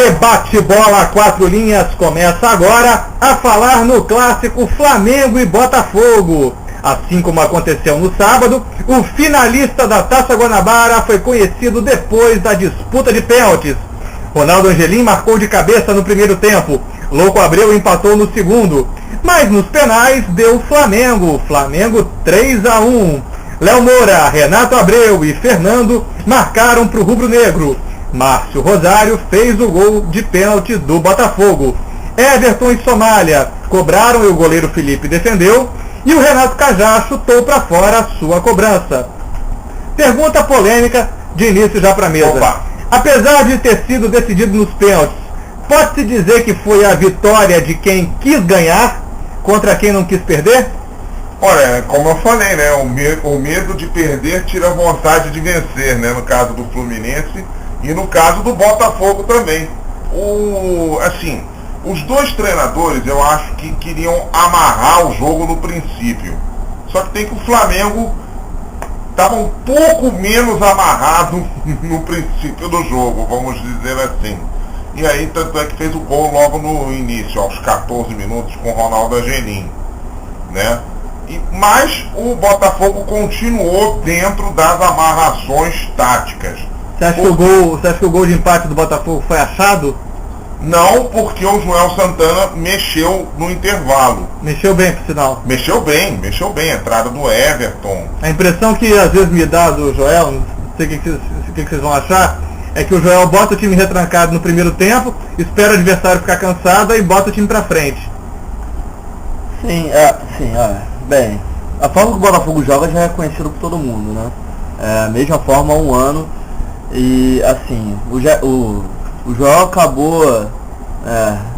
E bate-bola a 4 linhas começa agora a falar no clássico Flamengo e Botafogo. Assim como aconteceu no sábado, o finalista da Taça Guanabara foi conhecido depois da disputa de pênaltis. Ronaldo Angelim marcou de cabeça no primeiro tempo, Louco Abreu empatou no segundo, mas nos penais deu Flamengo 3-1. Léo Moura, Renato Abreu e Fernando marcaram para o rubro-negro. Márcio Rosário fez o gol de pênalti do Botafogo. Everton e Somália cobraram e o goleiro Felipe defendeu. E o Renato Cajá chutou para fora a sua cobrança. Pergunta polêmica de início já para a mesa. Opa. Apesar de ter sido decidido nos pênaltis, pode-se dizer que foi a vitória de quem quis ganhar contra quem não quis perder? Olha, como eu falei, né? O medo de perder tira a vontade de vencer, né? No caso do Fluminense e no caso do Botafogo também. Os dois treinadores, eu acho que queriam amarrar o jogo no princípio. Só que tem que o Flamengo estava um pouco menos amarrado no princípio do jogo, vamos dizer assim. E aí, tanto é que fez o gol logo no início, aos 14 minutos, com o Ronaldo Angelim, né? Mas o Botafogo continuou dentro das amarrações táticas. Você acha que o gol de empate do Botafogo foi achado? Não, porque o Joel Santana mexeu no intervalo. Mexeu bem, por sinal. Mexeu bem. A entrada do Everton. A impressão que às vezes me dá do Joel, não sei o que vocês vão achar, é que o Joel bota o time retrancado no primeiro tempo, espera o adversário ficar cansado e bota o time pra frente. Bem, a forma que o Botafogo joga já é conhecido por todo mundo, né? É a mesma forma há um ano. E assim, o Joel acabou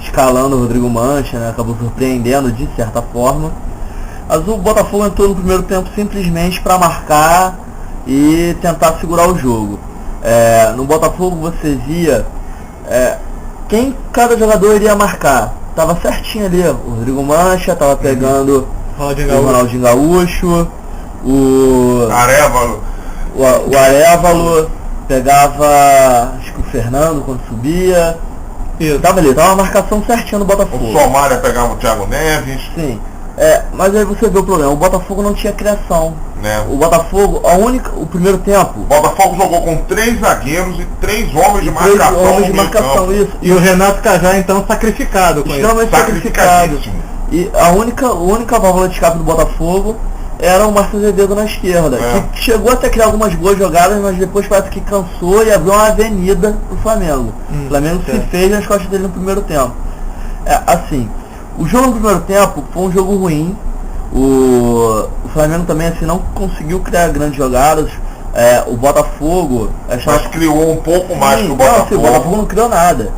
escalando o Rodrigo Mancha, né? Acabou surpreendendo de certa forma. Mas o Botafogo entrou no primeiro tempo simplesmente para marcar e tentar segurar o jogo. No Botafogo você via quem cada jogador iria marcar. Tava certinho ali, o Rodrigo Mancha tava pegando o Ronaldinho Gaúcho, o Arévalo pegava, acho que o Fernando quando subia. Tava a marcação certinha no Botafogo. O Somália pegava o Thiago Neves. Sim. Mas aí você vê o problema, o Botafogo não tinha criação. Né? O Botafogo, o primeiro tempo. O Botafogo jogou com 3 zagueiros e 3 homens de marcação. Isso. E o Renato Cajá então sacrificado com isso. Sacrificado. E a única válvula de escape do Botafogo era o Márcio Azevedo na esquerda, que chegou até a criar algumas boas jogadas, mas depois parece que cansou e abriu uma avenida pro Flamengo. O Flamengo se fez nas costas dele no primeiro tempo. O jogo no primeiro tempo foi um jogo ruim. O Flamengo também não conseguiu criar grandes jogadas. O Botafogo... Mas criou um pouco mais que o Botafogo. O Botafogo não criou nada.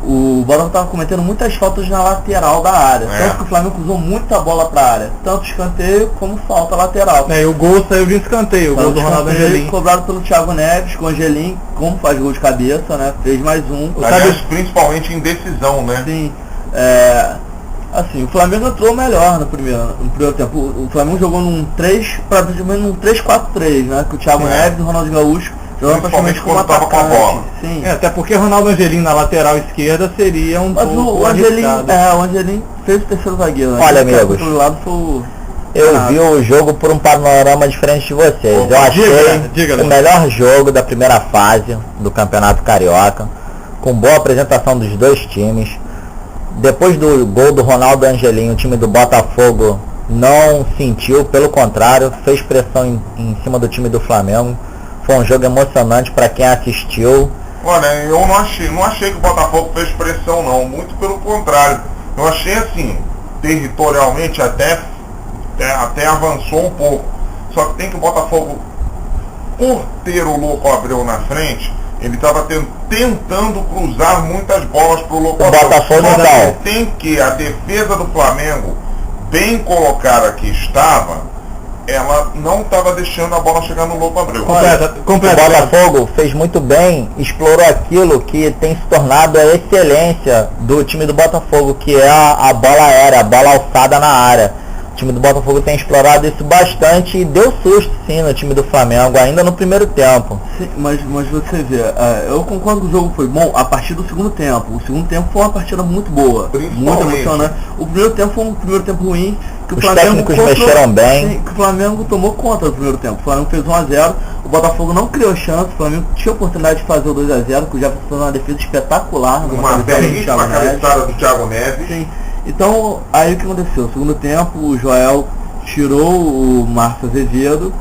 O Botafogo estava cometendo muitas faltas na lateral da área. Tanto que o Flamengo usou muita bola para a área. Tanto escanteio como falta lateral. E o gol saiu de escanteio. O gol do Ronaldo Angelim. Cobrado pelo Thiago Neves, com o Angelim, como faz gol de cabeça, né? Fez mais um. Principalmente em decisão, né? Sim. O Flamengo entrou melhor no primeiro tempo. O Flamengo jogou num 3-4-3, né? Com o Thiago Neves e o Ronaldinho Gaúcho jogando praticamente como atacante. Com a bola. Sim. Até porque o Ronaldo Angelim na lateral esquerda seria pouco o Angelim fez o terceiro zagueiro, né? Olha, amigos, eu vi o jogo por um panorama diferente de vocês. Eu achei o melhor jogo da primeira fase do Campeonato Carioca, com boa apresentação dos dois times. Depois do gol do Ronaldo Angelim, o time do Botafogo não sentiu, pelo contrário, fez pressão em cima do time do Flamengo. Foi um jogo emocionante para quem assistiu. Olha, eu não achei que o Botafogo fez pressão não, muito pelo contrário. Eu achei territorialmente até avançou um pouco. Só que tem que o Botafogo, por ter o Louco Abreu na frente, ele estava tentando cruzar muitas bolas para o Louco Abreu. Tem que a defesa do Flamengo, bem colocada que estava, ela não estava deixando a bola chegar no Louco Abreu. O Botafogo fez muito bem, explorou aquilo que tem se tornado a excelência do time do Botafogo, que é a bola aérea, a bola alçada na área. O time do Botafogo tem explorado isso bastante e deu susto, sim, no time do Flamengo, ainda no primeiro tempo. Sim, mas você vê, eu concordo que o jogo foi bom a partir do segundo tempo. O segundo tempo foi uma partida muito boa, muito emocionante. O primeiro tempo foi um primeiro tempo ruim, que o Flamengo técnicos mexeram bem. Sim, que o Flamengo tomou conta do primeiro tempo. O Flamengo fez 1-0, o Botafogo não criou chance, o Flamengo tinha a oportunidade de fazer o 2-0, que o Jefferson fez uma defesa espetacular. Uma belíssima cabeçada do Thiago Neves. Sim. Então, aí o que aconteceu? No segundo tempo, o Joel tirou o Márcio Azevedo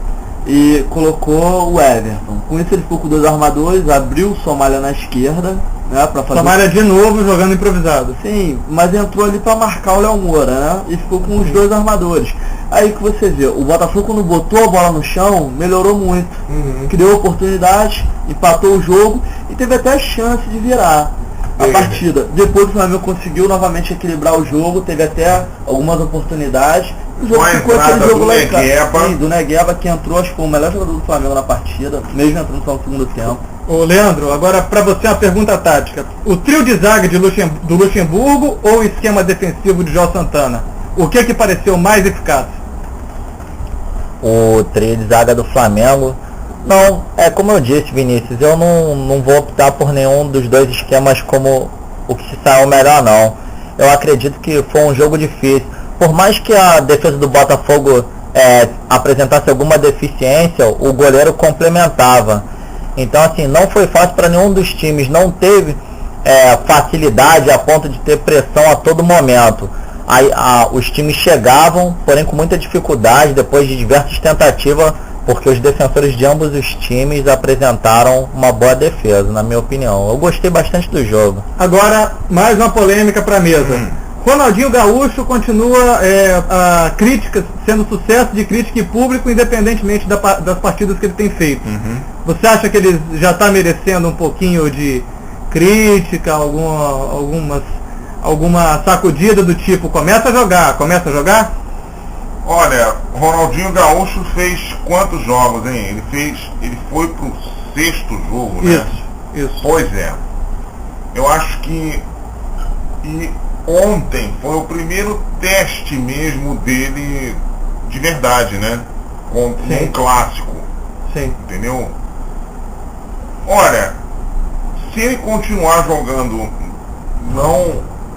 e colocou o Everton. Com isso ele ficou com 2 armadores, abriu o Somália na esquerda, né, para fazer... Somália de novo jogando improvisado. Sim, mas entrou ali para marcar o Léo Moura, né, e ficou com os 2 armadores. Aí que você vê, o Botafogo quando botou a bola no chão, melhorou muito. Criou oportunidade, empatou o jogo e teve até chance de virar a partida. Depois o Flamengo conseguiu novamente equilibrar o jogo, teve até algumas oportunidades. O jogo ficou aquele jogo lá em casa. Sim, do Negueba, que entrou, acho que foi o melhor jogador do Flamengo na partida, mesmo entrando só no segundo tempo. Ô Leandro, agora para você uma pergunta tática. O trio de zaga do Luxemburgo ou o esquema defensivo de João Santana? O que pareceu mais eficaz? O trio de zaga do Flamengo... Não, como eu disse, Vinícius, eu não vou optar por nenhum dos 2 esquemas como o que se saiu melhor, não. Eu acredito que foi um jogo difícil. Por mais que a defesa do Botafogo apresentasse alguma deficiência, o goleiro complementava. Então, assim, não foi fácil para nenhum dos times. Não teve facilidade a ponto de ter pressão a todo momento. Os times chegavam, porém com muita dificuldade, depois de diversas tentativas, porque os defensores de ambos os times apresentaram uma boa defesa, na minha opinião. Eu gostei bastante do jogo. Agora, mais uma polêmica para a mesa. Ronaldinho Gaúcho continua a crítica, sendo sucesso de crítica e público, independentemente das partidas que ele tem feito. Você acha que ele já está merecendo um pouquinho de crítica, alguma sacudida do tipo, começa a jogar? Olha, Ronaldinho Gaúcho fez quantos jogos, hein? Ele foi pro 6º jogo, né? Isso. Pois é. Eu acho que ontem foi o primeiro teste mesmo dele de verdade, né? Contra um clássico. Sim. Entendeu? Olha, se ele continuar jogando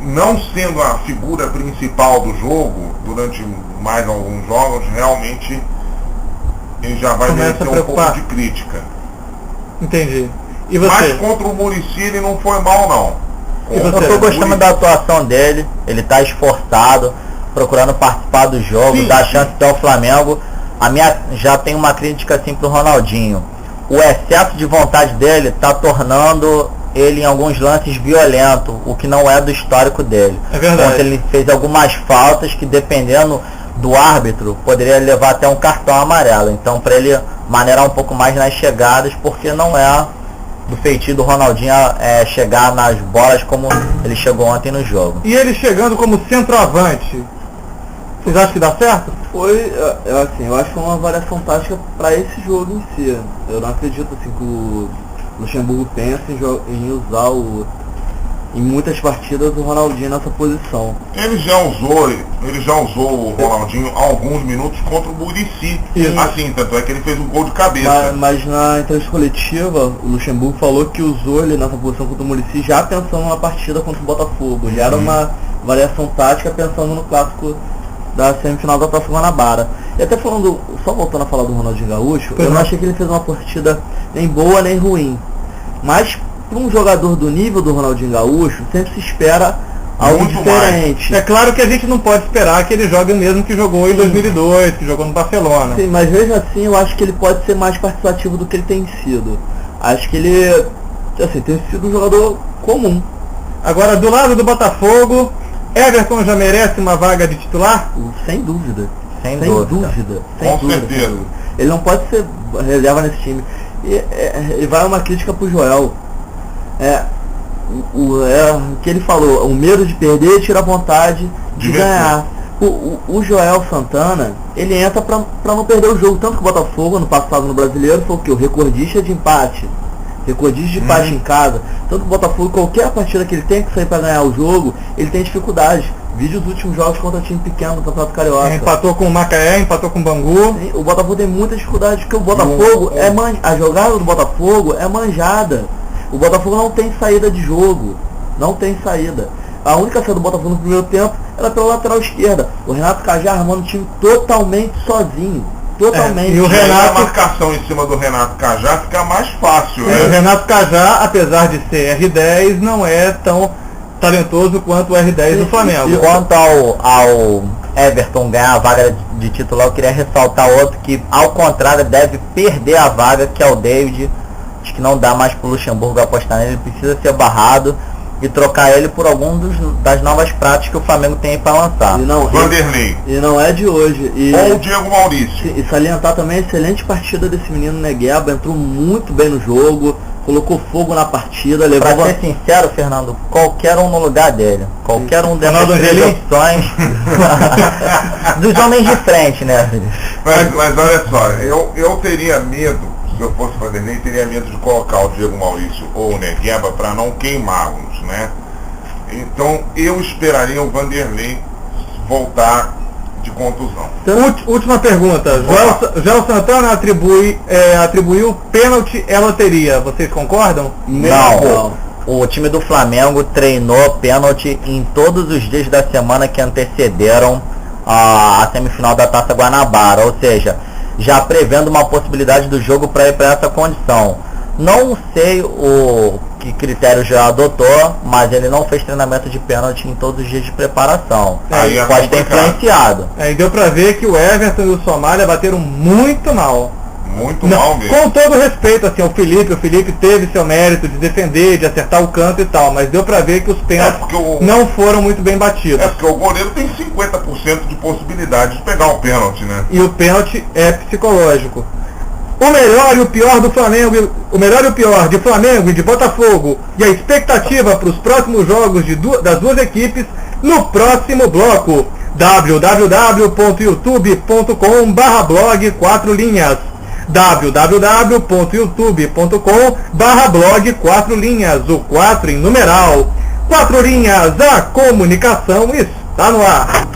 não sendo a figura principal do jogo durante mais alguns jogos, realmente ele já vai merecer um pouco de crítica. Entendi. E você? Mas contra o Muricy ele não foi mal, não. Eu tô gostando da atuação dele, ele tá esforçado, procurando participar do jogo, dar chance até o Flamengo. Já tem uma crítica assim pro Ronaldinho. O excesso de vontade dele tá tornando ele em alguns lances violento, o que não é do histórico dele. É verdade. Então, ele fez algumas faltas que, dependendo do árbitro, poderia levar até um cartão amarelo. Então, para ele maneirar um pouco mais nas chegadas, porque não é do feitio do Ronaldinho chegar nas bolas como ele chegou ontem no jogo. E ele chegando como centroavante, vocês acham que dá certo? Eu acho que foi uma variação tática para esse jogo em si. Eu não acredito assim que o Luxemburgo pensa em usar em muitas partidas o Ronaldinho nessa posição. Ele já usou o Ronaldinho alguns minutos contra o Muricy. Assim, tanto é que ele fez um gol de cabeça. Mas na entrevista coletiva, o Luxemburgo falou que usou ele nessa posição contra o Muricy já pensando na partida contra o Botafogo. Já era uma variação tática pensando no clássico da semifinal da Taça Guanabara. E até só voltando a falar do Ronaldinho Gaúcho, eu não achei que ele fez uma partida nem boa nem ruim. Mas para um jogador do nível do Ronaldinho Gaúcho, sempre se espera algo muito diferente. É claro que a gente não pode esperar que ele jogue o mesmo que jogou em 2002, que jogou no Barcelona. Sim, mas mesmo assim eu acho que ele pode ser mais participativo do que ele tem sido. Acho que ele tem sido um jogador comum. Agora, do lado do Botafogo, Everton já merece uma vaga de titular? Sem dúvida. Sem dúvida. Certeza. Ele não pode ser reserva nesse time. E vai uma crítica pro Joel. O que ele falou, o medo de perder tira a vontade de ganhar. O Joel Santana, ele entra pra não perder o jogo. Tanto que o Botafogo, ano passado no Brasileiro, foi o que? O recordista de empate. Recordista de empate em casa. Tanto que o Botafogo, qualquer partida que ele tem que sair para ganhar o jogo, ele tem dificuldade. Vídeo dos últimos jogos contra time pequeno no Campeonato Carioca. Empatou com o Macaé, empatou com o Bangu. Sim, o Botafogo tem muita dificuldade, porque o Botafogo a jogada do Botafogo é manjada. O Botafogo não tem saída de jogo. Não tem saída. A única saída do Botafogo no primeiro tempo era pela lateral esquerda. O Renato Cajá armando o time totalmente sozinho. Totalmente. E o Renato... a marcação em cima do Renato Cajá fica mais fácil. O Renato Cajá, apesar de ser R10, não é tão talentoso quanto o R10 do Flamengo. E quanto ao Everton ganhar a vaga de titular, eu queria ressaltar outro que, ao contrário, deve perder a vaga, que é o David. Acho que não dá mais pro Luxemburgo apostar nele, ele precisa ser barrado e trocar ele por algum das novas práticas que o Flamengo tem aí para lançar. Vanderlei. E não é de hoje. Ou o Diego Maurício. E salientar também a excelente partida desse menino Negueba, entrou muito bem no jogo, colocou fogo na partida, levou... Pra ser sincero, Fernando, qualquer um no lugar dele. Qualquer um dessas três opções dos homens de frente, né? Mas olha só, eu teria medo, se eu fosse Vanderlei, teria medo de colocar o Diego Maurício ou o Negueba para não queimá-los, né? Então eu esperaria o Vanderlei voltar de contusão. Última pergunta. Joel Santana atribuiu pênalti à loteria. Vocês concordam? Não. O time do Flamengo treinou pênalti em todos os dias da semana que antecederam a semifinal da Taça Guanabara. Ou seja, já prevendo uma possibilidade do jogo para ir para essa condição. Não sei o que critério já adotou, mas ele não fez treinamento de pênalti em todos os dias de preparação. Aí pode ter influenciado. Aí deu pra ver que o Everton e o Somália bateram muito mal. Mal mesmo. Com todo respeito assim, ao Felipe, o Felipe teve seu mérito de defender, de acertar o canto e tal, mas deu pra ver que os pênaltis não foram muito bem batidos. É porque o goleiro tem 50% de possibilidade de pegar o pênalti, né? E o pênalti é psicológico. O melhor e o pior do Flamengo, o melhor e o pior de Flamengo e de Botafogo e a expectativa para os próximos jogos das duas equipes no próximo bloco. www.youtube.com/blog 4 linhas www.youtube.com/blog 4 linhas, o 4 em numeral. 4 linhas, a comunicação está no ar.